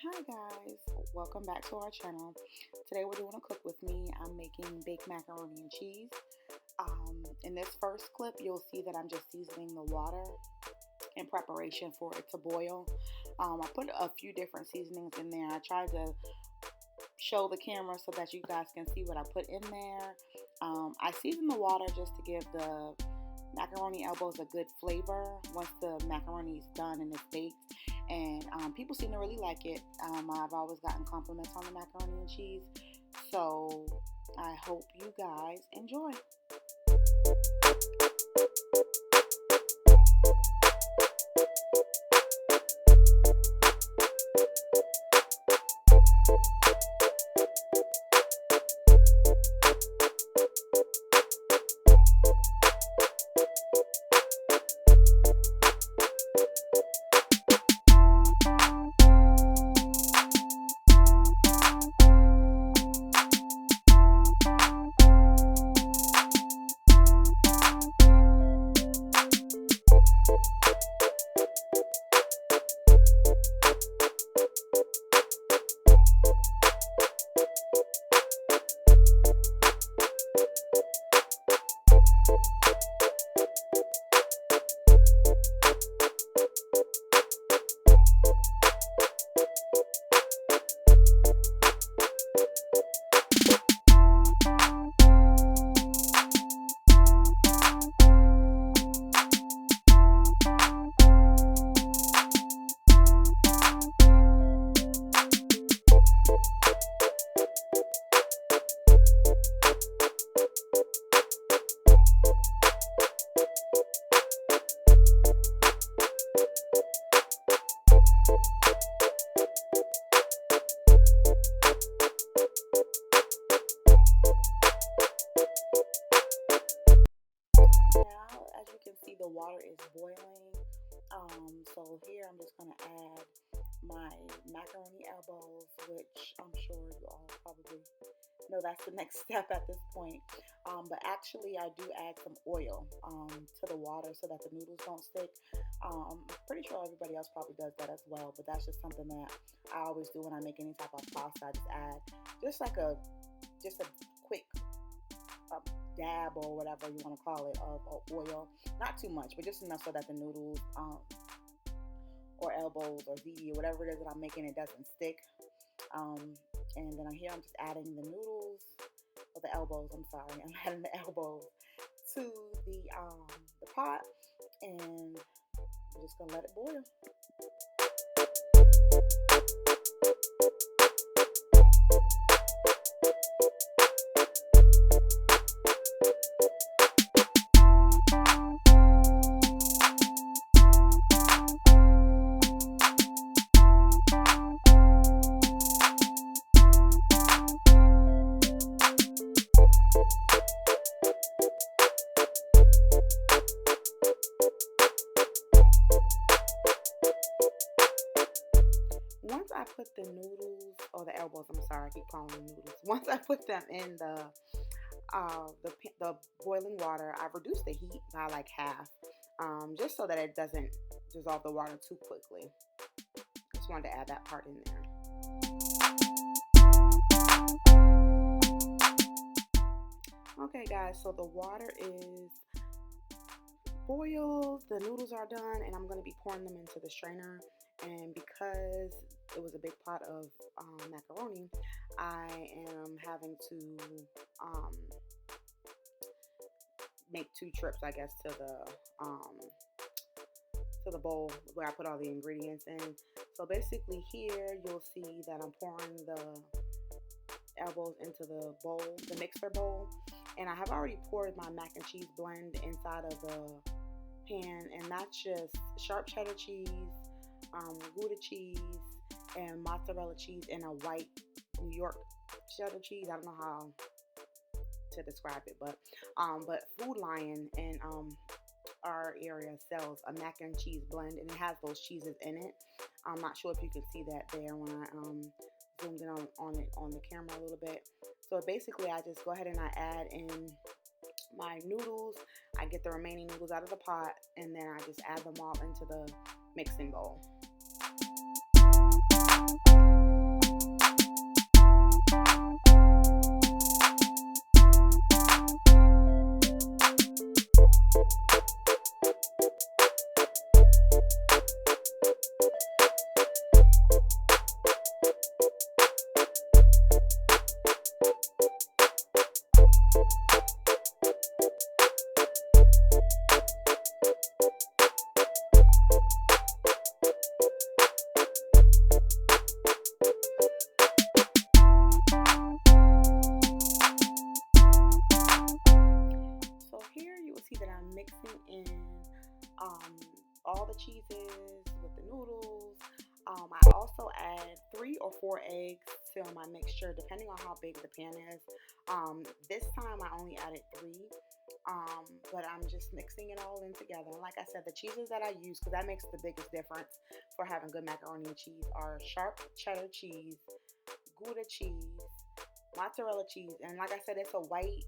Hi guys, welcome back to our channel. Today we're doing a cook with me. I'm making baked macaroni and cheese. In this first clip, you'll see that I'm just seasoning the water in preparation for it to boil. I put a few different seasonings in there. I tried to show the camera so that you guys can see what I put in there. I season the water just to give the macaroni elbows a good flavor once the macaroni is done and it's baked, and people seem to really like it. I've always gotten compliments on the macaroni and cheese, so I hope you guys enjoy. Now, as you can see, the water is boiling. So here I'm just going to add my macaroni elbows, which I'm sure you all probably know that's the next step at this point. But actually, I do add some oil to the water so that the noodles don't stick. I'm pretty sure everybody else probably does that as well, but that's just something that I always do when I make any type of pasta. I just add just a quick dab or whatever you want to call it of oil. Not too much, but just enough so that the noodles or elbows or ziti or whatever it is that I'm making, it doesn't stick. And then here I'm just adding the noodles, or the elbows, I'm sorry. I'm adding the elbows to the pot, and I'm just going to let it boil. Once I put the noodles, or the elbows, I'm sorry, I keep calling them noodles. Once I put them in the boiling water, I reduced the heat by like half, just so that it doesn't dissolve the water too quickly. Just wanted to add that part in there. Okay guys, so the water is boiled, the noodles are done, and I'm going to be pouring them into the strainer. And because it was a big pot of macaroni, I am having to make 2 trips, I guess, to the bowl where I put all the ingredients in. So basically here you'll see that I'm pouring the elbows into the bowl, the mixer bowl, And I have already poured my mac and cheese blend inside of the pan, and that's just sharp cheddar cheese, Gouda cheese, and mozzarella cheese, and a white New York cheddar cheese. I don't know how to describe it, but Food Lion in our area sells a mac and cheese blend, and it has those cheeses in it. I'm not sure if you can see that there when I zoomed in on it on the camera a little bit. So basically, I just go ahead and I add in my noodles. I get the remaining noodles out of the pot, and then I just add them all into the mixing bowl. That I'm mixing in all the cheeses with the noodles. I also add 3 or 4 eggs to my mixture, depending on how big the pan is. This time I only added 3, but I'm just mixing it all in together. And like I said, the cheeses that I use, because that makes the biggest difference for having good macaroni and cheese, are sharp cheddar cheese, Gouda cheese, mozzarella cheese, and like I said, it's a white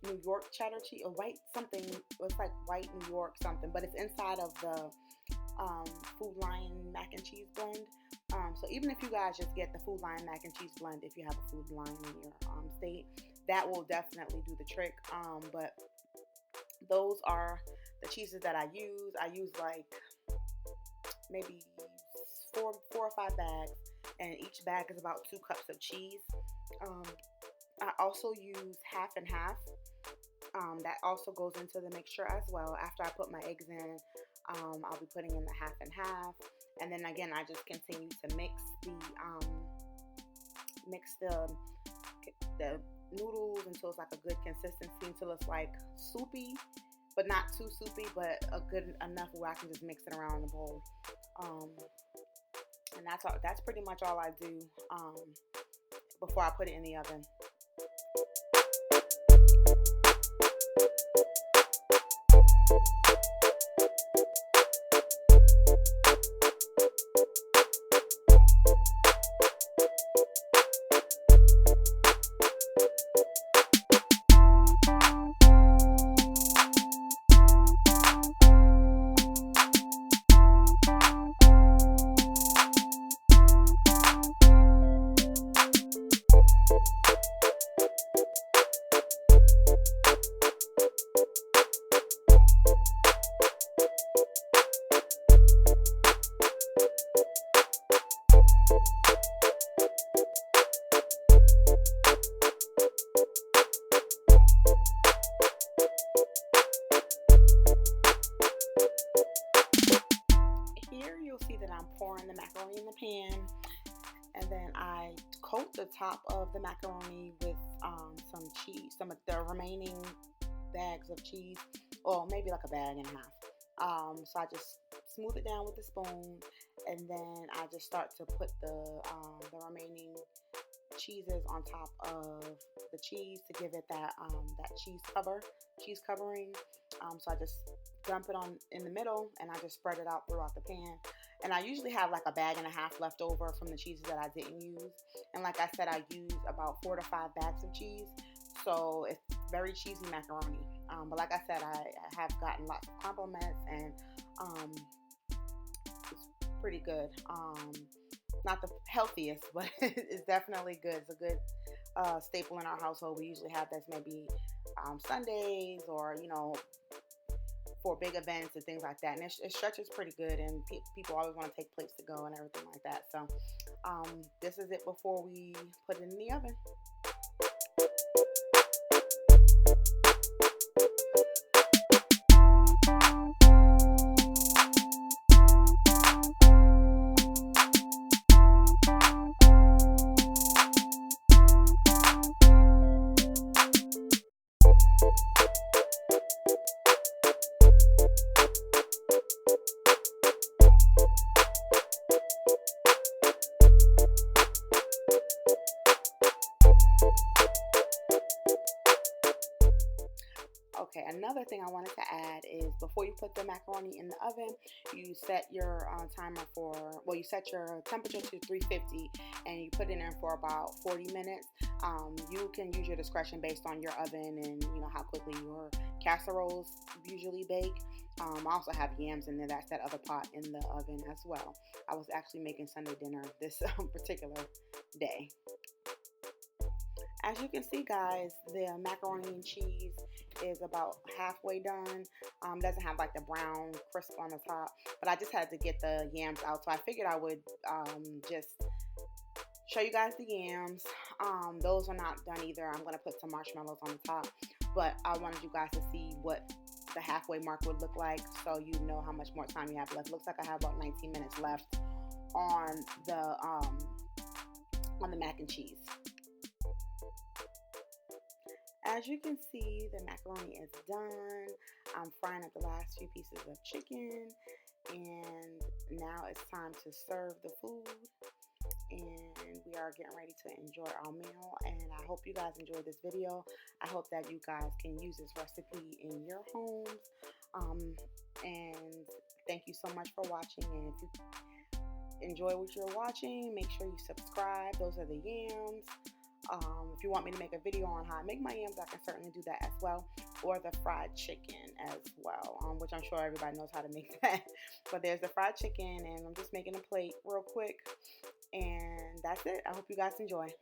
New York cheddar cheese, a white something. It's like white New York something, but it's inside of the Food Lion mac and cheese blend. So even if you guys just get the Food Lion mac and cheese blend, if you have a Food Lion in your state, that will definitely do the trick. But those are the cheeses that I use. I use like maybe four or 5 bags, and each bag is about 2 cups of cheese. I also use half and half. That also goes into the mixture as well. After I put my eggs in, I'll be putting in the half and half, and then again I just continue to mix the noodles until it's like a good consistency, until it's like soupy, but not too soupy, but a good enough where I can just mix it around in the bowl. And that's pretty much all I do before I put it in the oven. You'll see that I'm pouring the macaroni in the pan, and then I coat the top of the macaroni with some cheese, some of the remaining bags of cheese, or maybe like a bag and a half. So I just smooth it down with a spoon, and then I just start to put the remaining cheeses on top of the cheese to give it that cheese covering. So I just dump it on in the middle, and I just spread it out throughout the pan. And I usually have like a bag and a half left over from the cheeses that I didn't use. And like I said, I use about 4 to 5 bags of cheese, so it's very cheesy macaroni. But like I said, I have gotten lots of compliments, and it's pretty good. Not the healthiest, but it's definitely good. It's a good staple in our household. We usually have this maybe Sundays, or for big events and things like that, and it stretches pretty good, and people always want to take plates to go and everything like that. So this is it before we put it in the oven. Okay, another thing I wanted to add is before you put the macaroni in the oven, you set your timer for, well, you set your temperature to 350 and you put it in for about 40 minutes. You can use your discretion based on your oven and how quickly your casseroles usually bake. I also have yams in there. That's that other pot in the oven as well. I was actually making Sunday dinner this particular day. As you can see, guys, the macaroni and cheese is about halfway done. Doesn't have like the brown crisp on the top, but I just had to get the yams out, so I figured I would just show you guys the yams. Those are not done either. I'm gonna put some marshmallows on the top, but I wanted you guys to see what the halfway mark would look like, so you know how much more time you have left. Looks like I have about 19 minutes left on the mac and cheese. As you can see, the macaroni is done. I'm frying up the last few pieces of chicken, and now it's time to serve the food. And we are getting ready to enjoy our meal, and I hope you guys enjoyed this video. I hope that you guys can use this recipe in your homes. And thank you so much for watching, and if you enjoy what you're watching, make sure you subscribe. Those are the yams. If you want me to make a video on how I make my yams, I can certainly do that as well, or the fried chicken as well, which I'm sure everybody knows how to make that. But there's the fried chicken, and I'm just making a plate real quick, and that's it. I hope you guys enjoy.